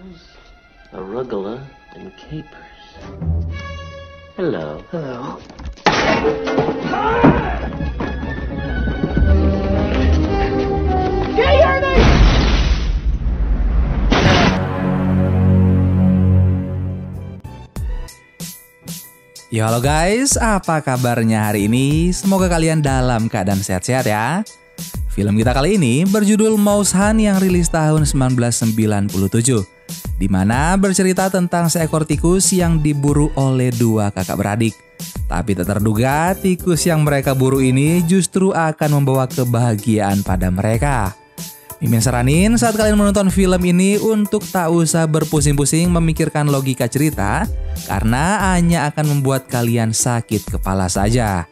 Oreos, arugula, and capers. Hello. Hello. Yo, halo guys, apa kabarnya hari ini? Semoga kalian dalam keadaan sehat-sehat ya. Film kita kali ini berjudul Mouse Hunt yang rilis tahun 1997, di mana bercerita tentang seekor tikus yang diburu oleh dua kakak beradik. Tapi tak terduga, tikus yang mereka buru ini justru akan membawa kebahagiaan pada mereka. Mimin saranin saat kalian menonton film ini untuk tak usah berpusing-pusing memikirkan logika cerita, karena hanya akan membuat kalian sakit kepala saja.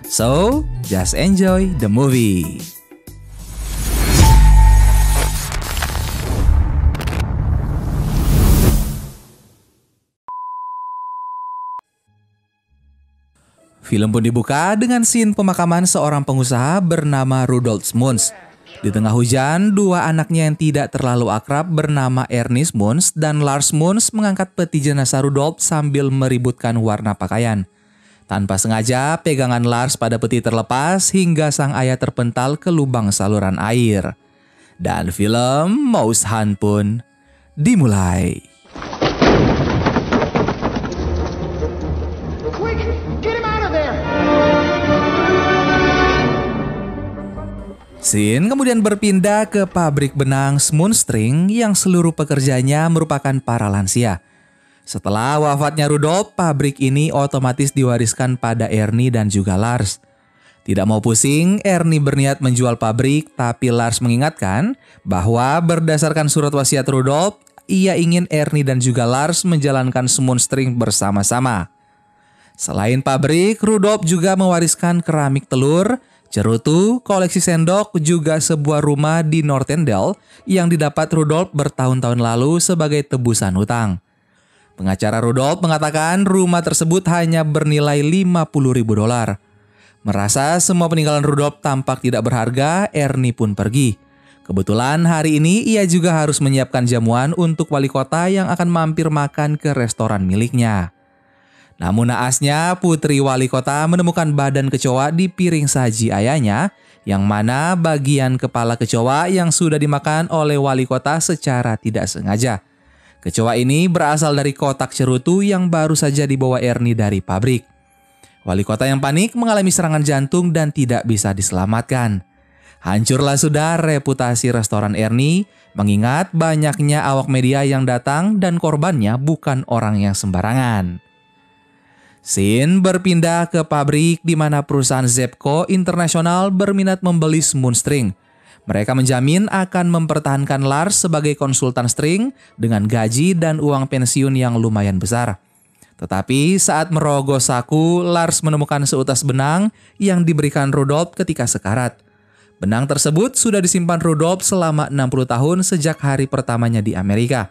So, just enjoy the movie. Film pun dibuka dengan scene pemakaman seorang pengusaha bernama Rudolf Smuns. Di tengah hujan, dua anaknya yang tidak terlalu akrab bernama Ernie Smuns dan Lars Smuns mengangkat peti jenazah Rudolf sambil meributkan warna pakaian. Tanpa sengaja, pegangan Lars pada peti terlepas hingga sang ayah terpental ke lubang saluran air. Dan film Mouse Hunt pun dimulai. Scene kemudian berpindah ke pabrik benang Smuns String yang seluruh pekerjanya merupakan para lansia. Setelah wafatnya Rudolf, pabrik ini otomatis diwariskan pada Ernie dan juga Lars. Tidak mau pusing, Ernie berniat menjual pabrik, tapi Lars mengingatkan bahwa berdasarkan surat wasiat Rudolf, ia ingin Ernie dan juga Lars menjalankan Smuns String bersama-sama. Selain pabrik, Rudolf juga mewariskan keramik telur, cerutu, koleksi sendok, juga sebuah rumah di Northendale yang didapat Rudolf bertahun-tahun lalu sebagai tebusan hutang. Pengacara Rudolf mengatakan rumah tersebut hanya bernilai $50.000. Merasa semua peninggalan Rudolf tampak tidak berharga, Ernie pun pergi. Kebetulan hari ini ia juga harus menyiapkan jamuan untuk wali kota yang akan mampir makan ke restoran miliknya. Namun naasnya, putri wali kota menemukan badan kecoa di piring saji ayahnya, yang mana bagian kepala kecoa yang sudah dimakan oleh wali kota secara tidak sengaja. Kecoa ini berasal dari kotak cerutu yang baru saja dibawa Ernie dari pabrik. Wali kota yang panik mengalami serangan jantung dan tidak bisa diselamatkan. Hancurlah sudah reputasi restoran Ernie, mengingat banyaknya awak media yang datang dan korbannya bukan orang yang sembarangan. Scene berpindah ke pabrik di mana perusahaan Zebco International berminat membeli Smuns String. Mereka menjamin akan mempertahankan Lars sebagai konsultan string dengan gaji dan uang pensiun yang lumayan besar. Tetapi saat merogoh saku, Lars menemukan seutas benang yang diberikan Rudolf ketika sekarat. Benang tersebut sudah disimpan Rudolf selama 60 tahun sejak hari pertamanya di Amerika.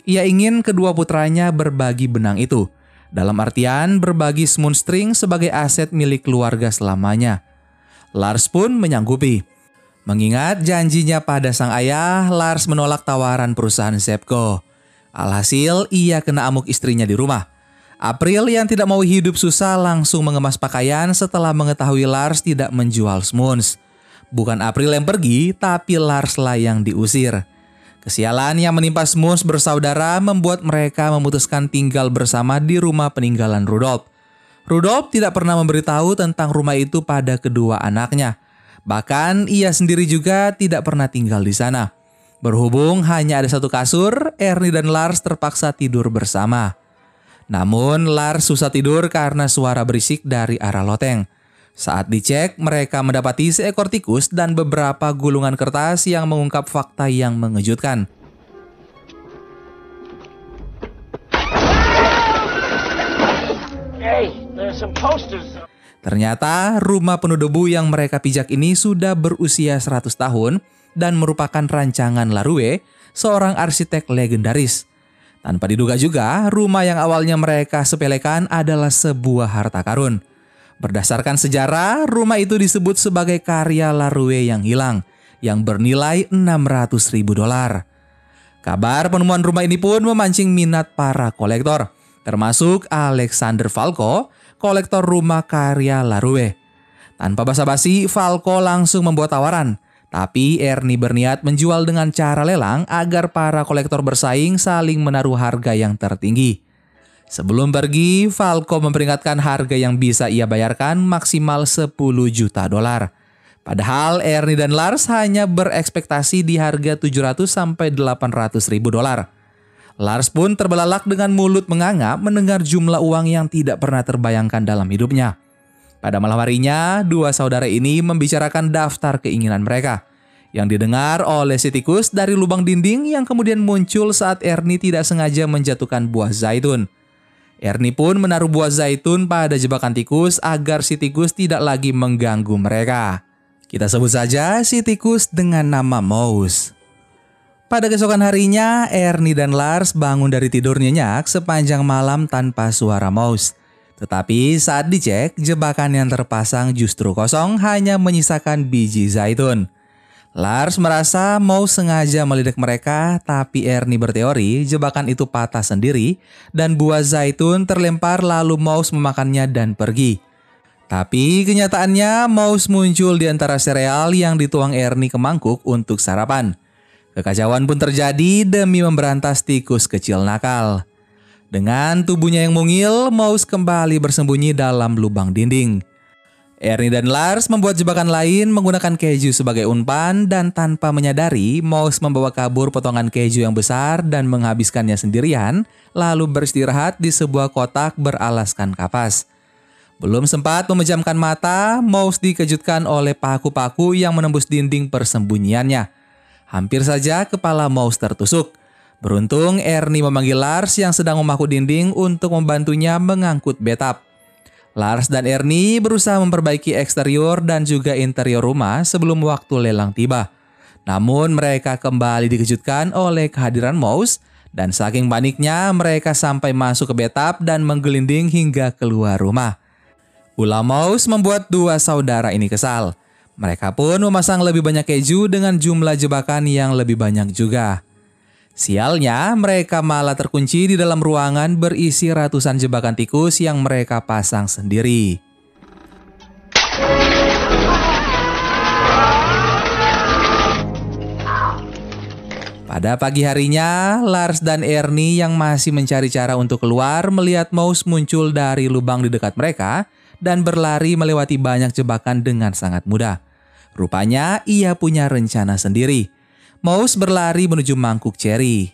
Ia ingin kedua putranya berbagi benang itu. Dalam artian berbagi Smuns String sebagai aset milik keluarga selamanya. Lars pun menyanggupi. Mengingat janjinya pada sang ayah, Lars menolak tawaran perusahaan Zebco. Alhasil ia kena amuk istrinya di rumah. April yang tidak mau hidup susah langsung mengemas pakaian setelah mengetahui Lars tidak menjual Smuns. Bukan April yang pergi, tapi Lars lah yang diusir. Kesialan yang menimpa Smuns bersaudara membuat mereka memutuskan tinggal bersama di rumah peninggalan Rudolf. Rudolf tidak pernah memberitahu tentang rumah itu pada kedua anaknya. Bahkan ia sendiri juga tidak pernah tinggal di sana. Berhubung hanya ada satu kasur, Ernie dan Lars terpaksa tidur bersama. Namun Lars susah tidur karena suara berisik dari arah loteng. Saat dicek, mereka mendapati seekor tikus dan beberapa gulungan kertas yang mengungkap fakta yang mengejutkan. Ternyata rumah penuh debu yang mereka pijak ini sudah berusia 100 tahun dan merupakan rancangan Larue, seorang arsitek legendaris. Tanpa diduga juga, rumah yang awalnya mereka sepelekan adalah sebuah harta karun. Berdasarkan sejarah, rumah itu disebut sebagai karya Larue yang hilang, yang bernilai $600.000. Kabar penemuan rumah ini pun memancing minat para kolektor, termasuk Alexander Falco, kolektor rumah karya Laroue. Tanpa basa-basi, Falco langsung membuat tawaran. Tapi Ernie berniat menjual dengan cara lelang agar para kolektor bersaing saling menaruh harga yang tertinggi. Sebelum pergi, Falco memperingatkan harga yang bisa ia bayarkan maksimal $10 juta. Padahal Ernie dan Lars hanya berekspektasi di harga $700 sampai $800 ribu. Lars pun terbelalak dengan mulut menganga mendengar jumlah uang yang tidak pernah terbayangkan dalam hidupnya. Pada malam harinya, dua saudara ini membicarakan daftar keinginan mereka yang didengar oleh si tikus dari lubang dinding yang kemudian muncul saat Ernie tidak sengaja menjatuhkan buah zaitun. Ernie pun menaruh buah zaitun pada jebakan tikus agar si tikus tidak lagi mengganggu mereka. Kita sebut saja si tikus dengan nama Mouse. Pada keesokan harinya, Ernie dan Lars bangun dari tidur nyenyak sepanjang malam tanpa suara Mouse. Tetapi saat dicek, jebakan yang terpasang justru kosong, hanya menyisakan biji zaitun. Lars merasa Mouse sengaja melidak mereka, tapi Ernie berteori jebakan itu patah sendiri dan buah zaitun terlempar lalu Mouse memakannya dan pergi. Tapi kenyataannya Mouse muncul di antara sereal yang dituang Ernie ke mangkuk untuk sarapan. Kekacauan pun terjadi demi memberantas tikus kecil nakal. Dengan tubuhnya yang mungil, Mouse kembali bersembunyi dalam lubang dinding. Ernie dan Lars membuat jebakan lain menggunakan keju sebagai umpan dan tanpa menyadari, Mouse membawa kabur potongan keju yang besar dan menghabiskannya sendirian, lalu beristirahat di sebuah kotak beralaskan kapas. Belum sempat memejamkan mata, Mouse dikejutkan oleh paku-paku yang menembus dinding persembunyiannya. Hampir saja kepala Mouse tertusuk. Beruntung Ernie memanggil Lars yang sedang memaku dinding untuk membantunya mengangkut bathtub. Lars dan Ernie berusaha memperbaiki eksterior dan juga interior rumah sebelum waktu lelang tiba. Namun mereka kembali dikejutkan oleh kehadiran Mouse dan saking paniknya mereka sampai masuk ke bathtub dan menggelinding hingga keluar rumah. Ulah Mouse membuat dua saudara ini kesal. Mereka pun memasang lebih banyak keju dengan jumlah jebakan yang lebih banyak juga. Sialnya, mereka malah terkunci di dalam ruangan berisi ratusan jebakan tikus yang mereka pasang sendiri. Pada pagi harinya, Lars dan Ernie yang masih mencari cara untuk keluar melihat Mouse muncul dari lubang di dekat mereka dan berlari melewati banyak jebakan dengan sangat mudah. Rupanya ia punya rencana sendiri. Mouse berlari menuju mangkuk ceri.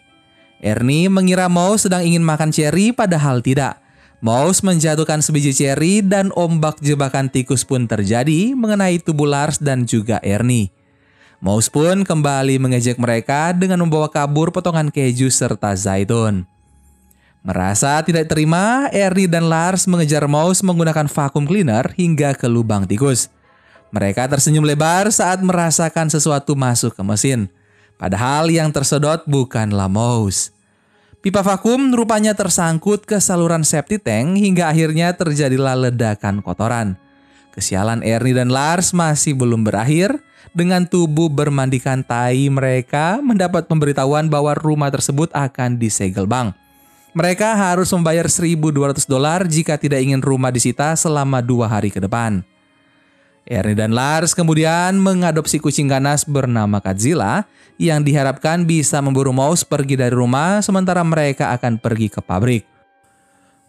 Ernie mengira Mouse sedang ingin makan ceri, padahal tidak. Mouse menjatuhkan sebiji ceri dan ombak jebakan tikus pun terjadi mengenai tubuh Lars dan juga Ernie. Mouse pun kembali mengejek mereka dengan membawa kabur potongan keju serta zaitun. Merasa tidak terima, Ernie dan Lars mengejar Mouse menggunakan vacuum cleaner hingga ke lubang tikus. Mereka tersenyum lebar saat merasakan sesuatu masuk ke mesin. Padahal yang tersedot bukanlah Mouse. Pipa vakum rupanya tersangkut ke saluran septic tank hingga akhirnya terjadilah ledakan kotoran. Kesialan Ernie dan Lars masih belum berakhir. Dengan tubuh bermandikan tai mereka mendapat pemberitahuan bahwa rumah tersebut akan disegel bank. Mereka harus membayar $1.200 jika tidak ingin rumah disita selama 2 hari ke depan. Ernie dan Lars kemudian mengadopsi kucing ganas bernama Godzilla yang diharapkan bisa memburu Mouse pergi dari rumah sementara mereka akan pergi ke pabrik.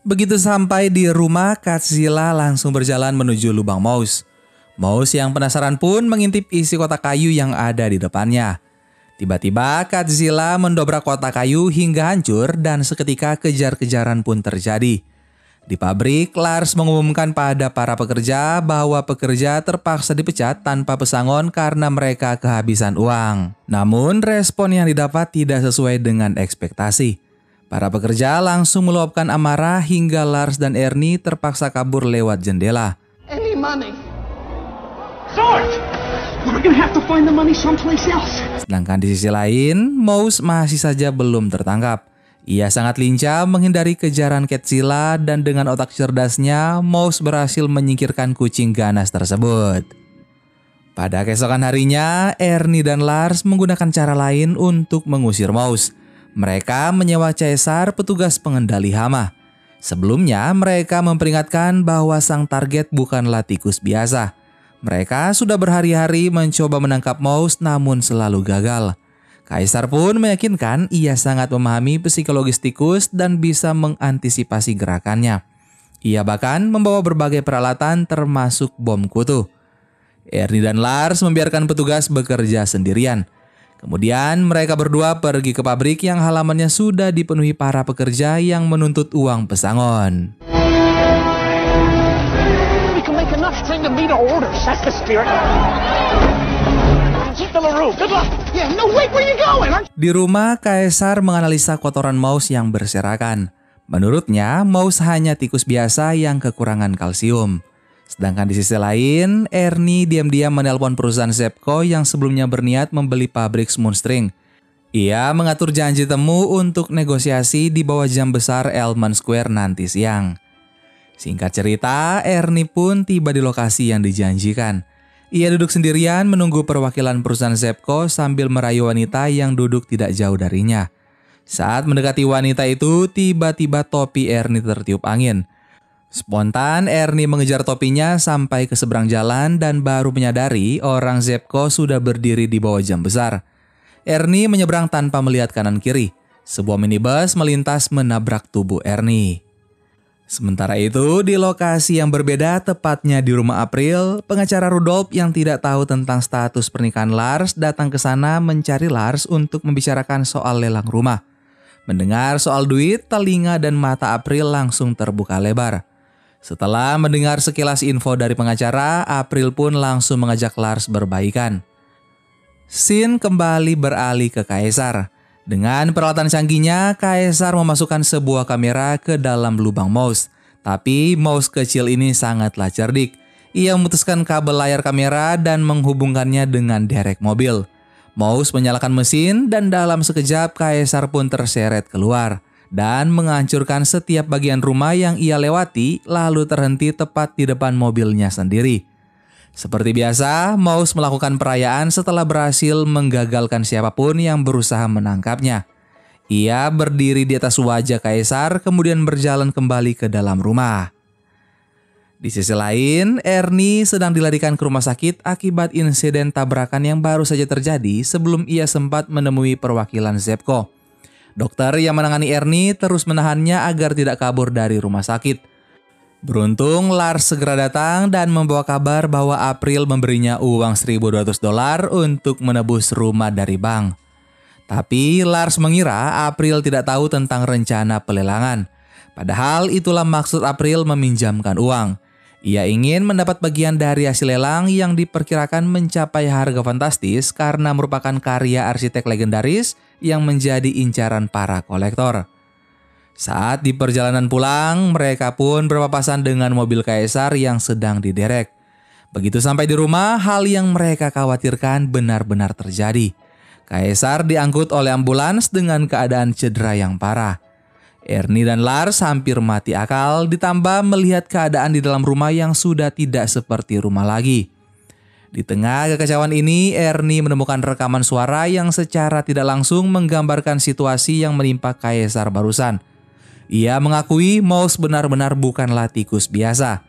Begitu sampai di rumah, Godzilla langsung berjalan menuju lubang Mouse. Mouse yang penasaran pun mengintip isi kotak kayu yang ada di depannya. Tiba-tiba Godzilla mendobrak kotak kayu hingga hancur dan seketika kejar-kejaran pun terjadi. Di pabrik, Lars mengumumkan pada para pekerja bahwa pekerja terpaksa dipecat tanpa pesangon karena mereka kehabisan uang. Namun, respon yang didapat tidak sesuai dengan ekspektasi. Para pekerja langsung meluapkan amarah hingga Lars dan Ernie terpaksa kabur lewat jendela. Any money? Sarge! We're gonna have to find the money someplace else. Sedangkan di sisi lain, Mouse masih saja belum tertangkap. Ia sangat lincah menghindari kejaran Godzilla dan dengan otak cerdasnya, Mouse berhasil menyingkirkan kucing ganas tersebut. Pada keesokan harinya, Ernie dan Lars menggunakan cara lain untuk mengusir Mouse. Mereka menyewa Caesar petugas pengendali hama. Sebelumnya mereka memperingatkan bahwa sang target bukanlah tikus biasa. Mereka sudah berhari-hari mencoba menangkap Mouse namun selalu gagal. Kaisar pun meyakinkan ia sangat memahami psikologis tikus dan bisa mengantisipasi gerakannya. Ia bahkan membawa berbagai peralatan termasuk bom kutu. Ernie dan Lars membiarkan petugas bekerja sendirian. Kemudian mereka berdua pergi ke pabrik yang halamannya sudah dipenuhi para pekerja yang menuntut uang pesangon. We can make enough string to meet our orders. That's the spirit. Keep the LaRue. Good luck. Yeah, no, wait, where you going? Di rumah, Caesar menganalisa kotoran Mouse yang berserakan. Menurutnya, Mouse hanya tikus biasa yang kekurangan kalsium. Sedangkan di sisi lain, Ernie diam-diam menelpon perusahaan Zebco yang sebelumnya berniat membeli pabrik Moonstring. Ia mengatur janji temu untuk negosiasi di bawah jam besar Elman Square nanti siang. Singkat cerita, Ernie pun tiba di lokasi yang dijanjikan. Ia duduk sendirian menunggu perwakilan perusahaan Zebco sambil merayu wanita yang duduk tidak jauh darinya. Saat mendekati wanita itu, tiba-tiba topi Ernie tertiup angin. Spontan, Ernie mengejar topinya sampai ke seberang jalan dan baru menyadari orang Zebco sudah berdiri di bawah jam besar. Ernie menyeberang tanpa melihat kanan kiri. Sebuah minibus melintas menabrak tubuh Ernie. Sementara itu, di lokasi yang berbeda, tepatnya di rumah April, pengacara Rudolph yang tidak tahu tentang status pernikahan Lars datang ke sana mencari Lars untuk membicarakan soal lelang rumah. Mendengar soal duit, telinga dan mata April langsung terbuka lebar. Setelah mendengar sekilas info dari pengacara, April pun langsung mengajak Lars berbaikan. Scene kembali beralih ke Caesar. Dengan peralatan canggihnya, Caesar memasukkan sebuah kamera ke dalam lubang Mouse. Tapi Mouse kecil ini sangatlah cerdik. Ia memutuskan kabel layar kamera dan menghubungkannya dengan derek mobil. Mouse menyalakan mesin dan dalam sekejap Caesar pun terseret keluar dan menghancurkan setiap bagian rumah yang ia lewati, lalu terhenti tepat di depan mobilnya sendiri. Seperti biasa, Mouse melakukan perayaan setelah berhasil menggagalkan siapapun yang berusaha menangkapnya. Ia berdiri di atas wajah Caesar, kemudian berjalan kembali ke dalam rumah. Di sisi lain, Ernie sedang dilarikan ke rumah sakit akibat insiden tabrakan yang baru saja terjadi sebelum ia sempat menemui perwakilan Zebco. Dokter yang menangani Ernie terus menahannya agar tidak kabur dari rumah sakit. Beruntung Lars segera datang dan membawa kabar bahwa April memberinya uang $1.200 untuk menebus rumah dari bank. Tapi Lars mengira April tidak tahu tentang rencana pelelangan. Padahal itulah maksud April meminjamkan uang. Ia ingin mendapat bagian dari hasil lelang yang diperkirakan mencapai harga fantastis karena merupakan karya arsitek legendaris yang menjadi incaran para kolektor. Saat di perjalanan pulang, mereka pun berpapasan dengan mobil Caesar yang sedang diderek. Begitu sampai di rumah, hal yang mereka khawatirkan benar-benar terjadi. Caesar diangkut oleh ambulans dengan keadaan cedera yang parah. Ernie dan Lars hampir mati akal ditambah melihat keadaan di dalam rumah yang sudah tidak seperti rumah lagi. Di tengah kekacauan ini, Ernie menemukan rekaman suara yang secara tidak langsung menggambarkan situasi yang menimpa Caesar barusan. Ia mengakui Mouse benar-benar bukanlah tikus biasa.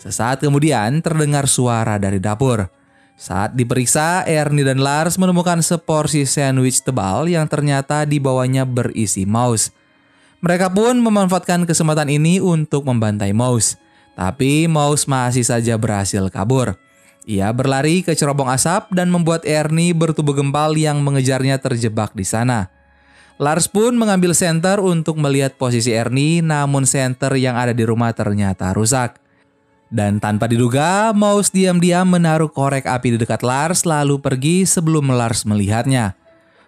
Sesaat kemudian terdengar suara dari dapur. Saat diperiksa, Ernie dan Lars menemukan seporsi sandwich tebal yang ternyata di bawahnya berisi Mouse. Mereka pun memanfaatkan kesempatan ini untuk membantai Mouse. Tapi Mouse masih saja berhasil kabur. Ia berlari ke cerobong asap dan membuat Ernie bertubuh gempal yang mengejarnya terjebak di sana. Lars pun mengambil senter untuk melihat posisi Ernie, namun senter yang ada di rumah ternyata rusak. Dan tanpa diduga, Mouse diam-diam menaruh korek api di dekat Lars lalu pergi sebelum Lars melihatnya.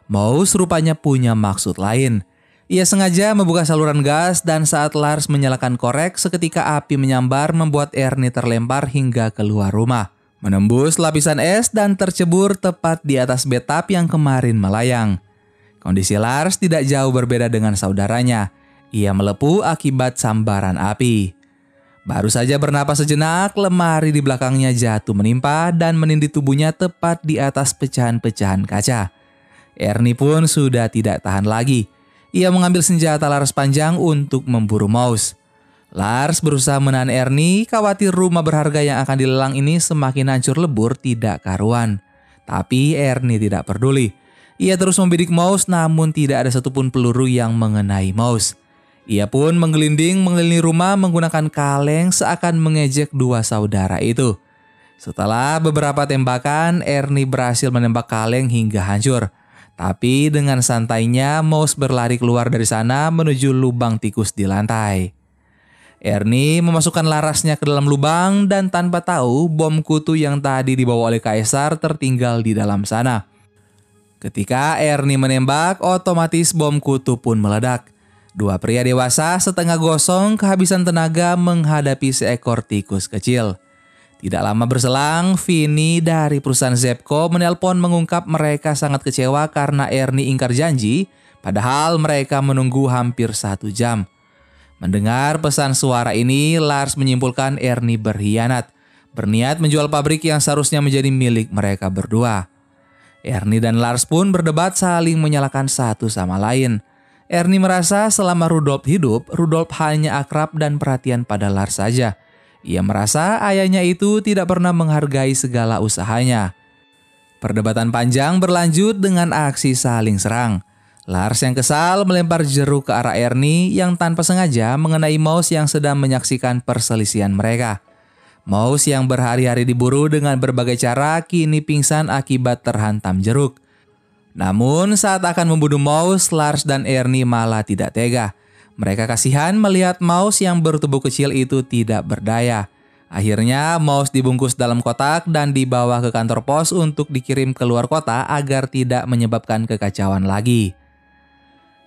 Mouse rupanya punya maksud lain. Ia sengaja membuka saluran gas dan saat Lars menyalakan korek, seketika api menyambar membuat Ernie terlempar hingga keluar rumah. Menembus lapisan es dan tercebur tepat di atas bathtub yang kemarin melayang. Kondisi Lars tidak jauh berbeda dengan saudaranya. Ia melepuh akibat sambaran api. Baru saja bernapas sejenak, lemari di belakangnya jatuh menimpa dan menindih tubuhnya tepat di atas pecahan-pecahan kaca. Ernie pun sudah tidak tahan lagi. Ia mengambil senjata laras panjang untuk memburu Mouse. Lars berusaha menahan Ernie, khawatir rumah berharga yang akan dilelang ini semakin hancur lebur tidak karuan. Tapi Ernie tidak peduli. Ia terus membidik Mouse, namun tidak ada satupun peluru yang mengenai Mouse. Ia pun menggelinding mengelilingi rumah menggunakan kaleng seakan mengejek dua saudara itu. Setelah beberapa tembakan, Ernie berhasil menembak kaleng hingga hancur. Tapi dengan santainya Mouse berlari keluar dari sana menuju lubang tikus di lantai. Ernie memasukkan larasnya ke dalam lubang dan tanpa tahu bom kutu yang tadi dibawa oleh Kaisar tertinggal di dalam sana. Ketika Ernie menembak, otomatis bom kutu pun meledak. Dua pria dewasa setengah gosong kehabisan tenaga menghadapi seekor tikus kecil. Tidak lama berselang, Vinny dari perusahaan Zepco menelpon mengungkap mereka sangat kecewa karena Ernie ingkar janji, padahal mereka menunggu hampir 1 jam. Mendengar pesan suara ini, Lars menyimpulkan Ernie berkhianat, berniat menjual pabrik yang seharusnya menjadi milik mereka berdua. Ernie dan Lars pun berdebat saling menyalahkan satu sama lain. Ernie merasa selama Rudolf hidup, Rudolf hanya akrab dan perhatian pada Lars saja. Ia merasa ayahnya itu tidak pernah menghargai segala usahanya. Perdebatan panjang berlanjut dengan aksi saling serang. Lars yang kesal melempar jeruk ke arah Ernie yang tanpa sengaja mengenai Mouse yang sedang menyaksikan perselisihan mereka. Mouse yang berhari-hari diburu dengan berbagai cara kini pingsan akibat terhantam jeruk. Namun saat akan membunuh Mouse, Lars dan Ernie malah tidak tega. Mereka kasihan melihat Mouse yang bertubuh kecil itu tidak berdaya. Akhirnya Mouse dibungkus dalam kotak dan dibawa ke kantor pos untuk dikirim ke luar kota agar tidak menyebabkan kekacauan lagi.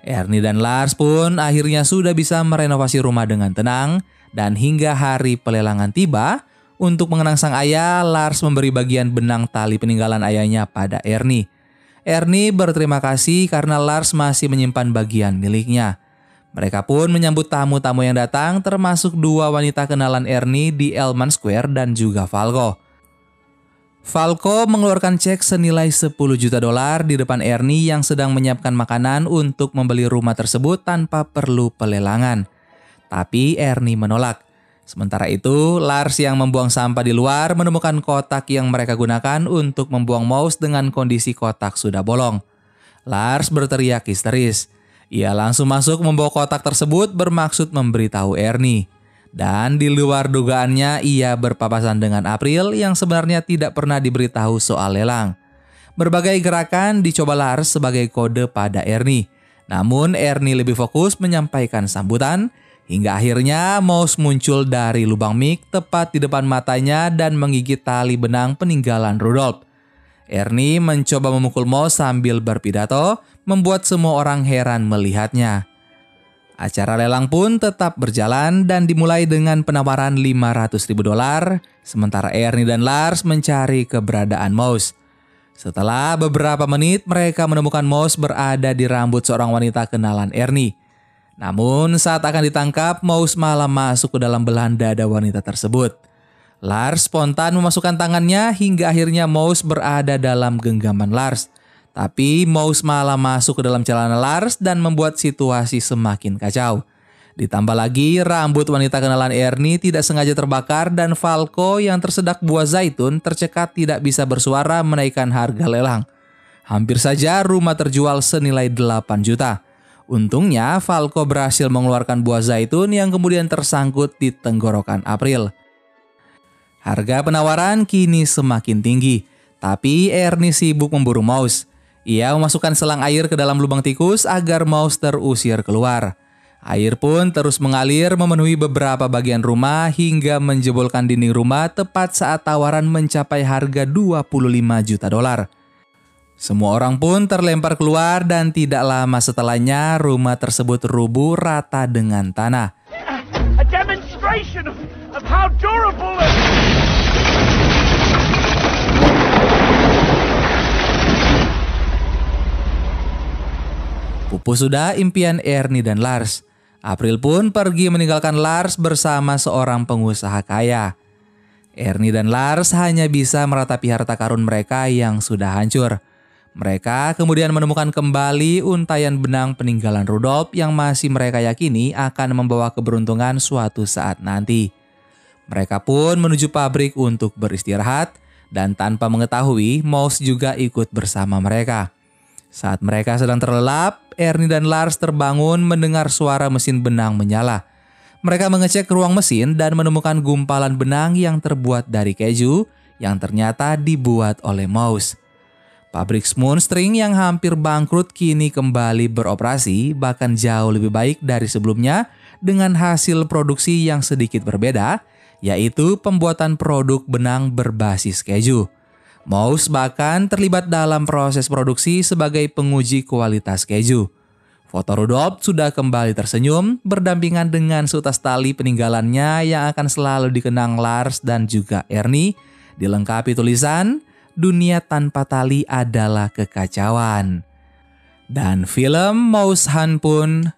Ernie dan Lars pun akhirnya sudah bisa merenovasi rumah dengan tenang dan hingga hari pelelangan tiba, untuk mengenang sang ayah, Lars memberi bagian benang tali peninggalan ayahnya pada Ernie. Ernie berterima kasih karena Lars masih menyimpan bagian miliknya. Mereka pun menyambut tamu-tamu yang datang termasuk dua wanita kenalan Ernie di Elman Square dan juga Falco. Falco mengeluarkan cek senilai $10 juta di depan Ernie yang sedang menyiapkan makanan untuk membeli rumah tersebut tanpa perlu pelelangan. Tapi Ernie menolak. Sementara itu, Lars yang membuang sampah di luar menemukan kotak yang mereka gunakan untuk membuang Mouse dengan kondisi kotak sudah bolong. Lars berteriak histeris. Ia langsung masuk membawa kotak tersebut bermaksud memberitahu Ernie. Dan di luar dugaannya ia berpapasan dengan April yang sebenarnya tidak pernah diberitahu soal lelang. Berbagai gerakan dicoba Lars sebagai kode pada Ernie. Namun Ernie lebih fokus menyampaikan sambutan hingga akhirnya Mouse muncul dari lubang mik tepat di depan matanya dan menggigit tali benang peninggalan Rudolf. Ernie mencoba memukul Mouse sambil berpidato, membuat semua orang heran melihatnya. Acara lelang pun tetap berjalan dan dimulai dengan penawaran $500.000, sementara Ernie dan Lars mencari keberadaan Mouse. Setelah beberapa menit, mereka menemukan Mouse berada di rambut seorang wanita kenalan Ernie. Namun saat akan ditangkap, Mouse malah masuk ke dalam belahan dada wanita tersebut. Lars spontan memasukkan tangannya hingga akhirnya Mouse berada dalam genggaman Lars. Tapi Mouse malah masuk ke dalam celana Lars dan membuat situasi semakin kacau. Ditambah lagi rambut wanita kenalan Ernie tidak sengaja terbakar dan Falco yang tersedak buah zaitun tercekat tidak bisa bersuara menaikkan harga lelang. Hampir saja rumah terjual senilai 8 juta. Untungnya Falco berhasil mengeluarkan buah zaitun yang kemudian tersangkut di tenggorokan April. Harga penawaran kini semakin tinggi, tapi Ernie sibuk memburu Mouse. Ia memasukkan selang air ke dalam lubang tikus agar Mouse terusir keluar. Air pun terus mengalir memenuhi beberapa bagian rumah hingga menjebolkan dinding rumah tepat saat tawaran mencapai harga $25 juta. Semua orang pun terlempar keluar dan tidak lama setelahnya rumah tersebut rubuh rata dengan tanah. A demonstration of how durable it is. Pupus sudah impian Ernie dan Lars. April pun pergi meninggalkan Lars bersama seorang pengusaha kaya. Ernie dan Lars hanya bisa meratapi harta karun mereka yang sudah hancur. Mereka kemudian menemukan kembali untaian benang peninggalan Rudolph yang masih mereka yakini akan membawa keberuntungan suatu saat nanti. Mereka pun menuju pabrik untuk beristirahat dan tanpa mengetahui Mouse juga ikut bersama mereka. Saat mereka sedang terlelap, Ernie dan Lars terbangun mendengar suara mesin benang menyala. Mereka mengecek ruang mesin dan menemukan gumpalan benang yang terbuat dari keju yang ternyata dibuat oleh Mouse. Pabrik Spoonstring yang hampir bangkrut kini kembali beroperasi, bahkan jauh lebih baik dari sebelumnya dengan hasil produksi yang sedikit berbeda, yaitu pembuatan produk benang berbasis keju. Mouse bahkan terlibat dalam proses produksi sebagai penguji kualitas keju. Foto Rudolph sudah kembali tersenyum berdampingan dengan sutas tali peninggalannya yang akan selalu dikenang Lars dan juga Ernie, dilengkapi tulisan, "Dunia tanpa tali adalah kekacauan." Dan film Mouse Hunt pun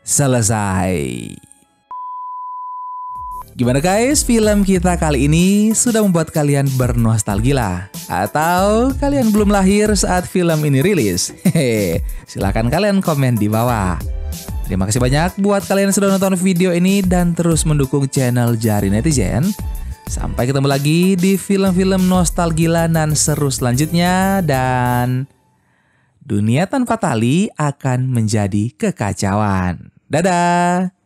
selesai. Gimana guys, film kita kali ini sudah membuat kalian bernostalgia? Atau kalian belum lahir saat film ini rilis? Hehe, silahkan kalian komen di bawah. Terima kasih banyak buat kalian yang sudah nonton video ini dan terus mendukung channel Jari Netizen. Sampai ketemu lagi di film-film nostalgia dan seru selanjutnya, dan dunia tanpa tali akan menjadi kekacauan. Dadah!